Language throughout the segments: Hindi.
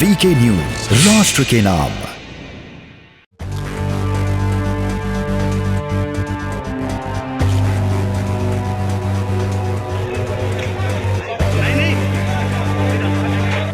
वीके न्यूज, राष्ट्र के नाम।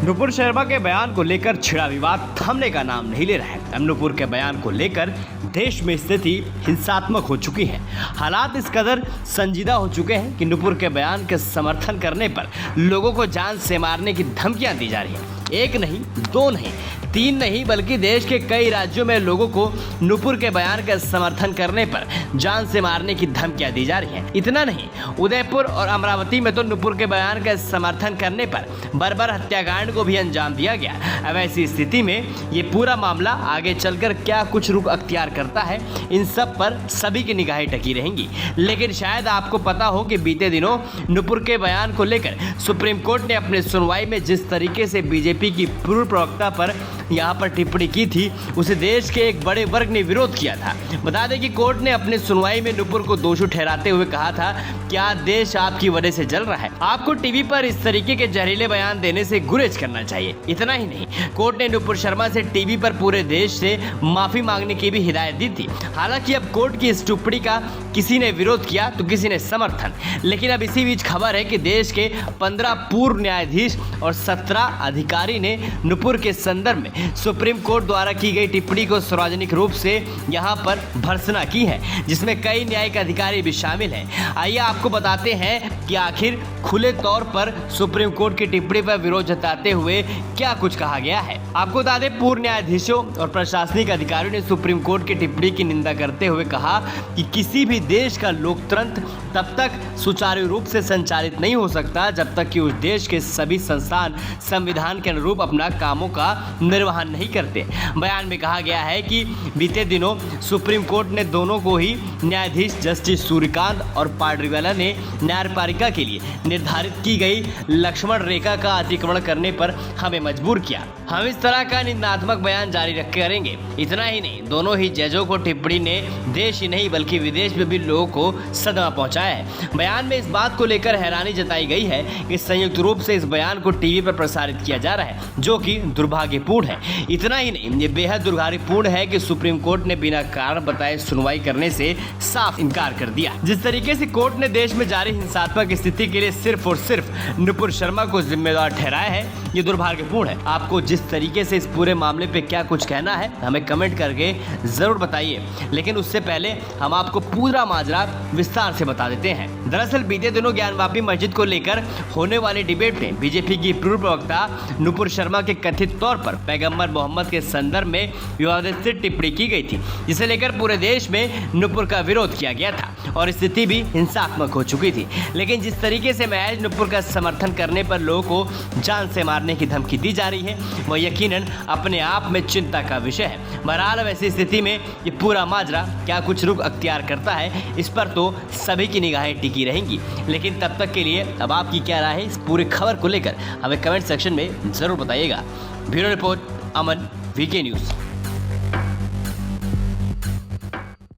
नुपुर शर्मा के बयान को लेकर छिड़ा विवाद थमने का नाम नहीं ले रहा है। नुपुर के बयान को लेकर देश में स्थिति हिंसात्मक हो चुकी है। हालात इस कदर संजीदा हो चुके हैं कि नुपुर के बयान के समर्थन करने पर लोगों को जान से मारने की धमकियां दी जा रही हैं। एक नहीं, दो नहीं, तीन नहीं, बल्कि देश के कई राज्यों में लोगों को नुपुर के बयान का समर्थन करने पर जान से मारने की धमकियां दी जा रही हैं। इतना नहीं, उदयपुर और अमरावती में तो नुपुर के बयान का समर्थन करने पर बर्बर हत्याकांड को भी अंजाम दिया गया। अब ऐसी स्थिति में ये पूरा मामला आगे चलकर क्या कुछ रुख अख्तियार करता है, इन सब पर सभी की निगाहें टकी रहेंगी। लेकिन शायद आपको पता हो कि बीते दिनों नुपुर के बयान को लेकर सुप्रीम कोर्ट ने अपनी सुनवाई में जिस तरीके से बीजेपी की पूर्व प्रवक्ता पर यहाँ पर टिप्पणी की थी, उसे देश के एक बड़े वर्ग ने विरोध किया था। बता दें कि कोर्ट ने अपनी सुनवाई में नुपुर को दोषी ठहराते हुए कहा था, क्या देश आपकी वजह से जल रहा है? आपको टीवी पर इस तरीके के जहरीले बयान देने से गुरेज करना चाहिए। इतना ही नहीं, कोर्ट ने नुपुर शर्मा से टीवी पर पूरे देश से माफी मांगने की भी हिदायत दी थी। हालांकि अब कोर्ट की इस टिप्पणी का किसी ने विरोध किया तो किसी ने समर्थन। लेकिन अब इसी बीच खबर है कि देश के 15 पूर्व न्यायाधीश और 17 अधिकारी ने नुपुर के संदर्भ में सुप्रीम कोर्ट द्वारा की गई टिप्पणी को सार्वजनिक रूप से यहां पर भर्त्सना की है, जिसमें कई न्यायिक अधिकारी भी शामिल हैं। आइए आपको बताते हैं कि आखिर खुले तौर पर सुप्रीम कोर्ट की टिप्पणी पर विरोध जताते हुए क्या कुछ कहा गया है। आपको बता दें, पूर्व न्यायाधीशों और प्रशासनिक अधिकारियों ने सुप्रीम कोर्ट की टिप्पणी की निंदा करते हुए कहा कि किसी भी देश का लोकतंत्र तब तक सुचारू रूप से संचालित नहीं हो सकता जब तक कि उस देश के सभी संस्थान संविधान के अनुरूप अपना कामों का निर्वहन नहीं करते। बयान में कहा गया है कि बीते दिनों सुप्रीम कोर्ट ने दोनों को ही न्यायाधीश जस्टिस सूर्यकांत और पार्डीवाला ने न्यायपालिका के लिए निर्धारित की गई लक्ष्मण रेखा का अतिक्रमण करने पर हमें मजबूर किया। हम इस तरह का निंदात्मक बयान जारी करेंगे। इतना ही नहीं, दोनों ही जजों को टिप्पणी ने देश ही नहीं बल्कि विदेश में भी लोगों को सदमा पहुंचाया है। बयान में इस बात को लेकर हैरानी जताई गई है कि संयुक्त रूप से इस बयान को टीवी पर प्रसारित किया जा रहा है, जो कि दुर्भाग्यपूर्ण है। इतना ही नहीं, ये बेहद दुर्भाग्यपूर्ण है कि सुप्रीम कोर्ट ने बिना कारण बताए सुनवाई करने से साफ इनकार कर दिया। जिस तरीके से कोर्ट ने देश में जारी हिंसात्मक स्थिति के लिए सिर्फ और सिर्फ नुपुर शर्मा को जिम्मेदार ठहराया है, ये दुर्भाग्यपूर्ण है। आपको जिस तरीके से इस पूरे मामले पे क्या कुछ कहना है, हमें कमेंट करके जरूर बताइए। लेकिन उससे पहले हम आपको पूरा माजरा विस्तार से बता देते हैं। दरअसल बीते दिनों ज्ञानवापी मस्जिद को लेकर होने वाली डिबेट में बीजेपी की पूर्व प्रवक्ता नुपुर शर्मा के कथित तौर पर पैगंबर मोहम्मद के संदर्भ में विवादित टिप्पणी की गई थी, जिसे लेकर पूरे देश में नुपुर का विरोध किया गया था और स्थिति भी हिंसात्मक हो चुकी थी। लेकिन जिस तरीके से महज नुपुर का समर्थन करने पर लोगों को जान से मारने की धमकी दी जा रही है, वह यकीनन अपने आप में चिंता का विषय है। बहरहाल ऐसी स्थिति में ये पूरा माजरा क्या कुछ रुख अख्तियार करता है, इस पर तो सभी की निगाहें टिकी रहेंगी। लेकिन तब तक के लिए अब आपकी क्या राय है इस पूरी खबर को लेकर, हमें कमेंट सेक्शन में जरूर बताइएगा। ब्यूरो रिपोर्ट, अमन, वीके न्यूज़।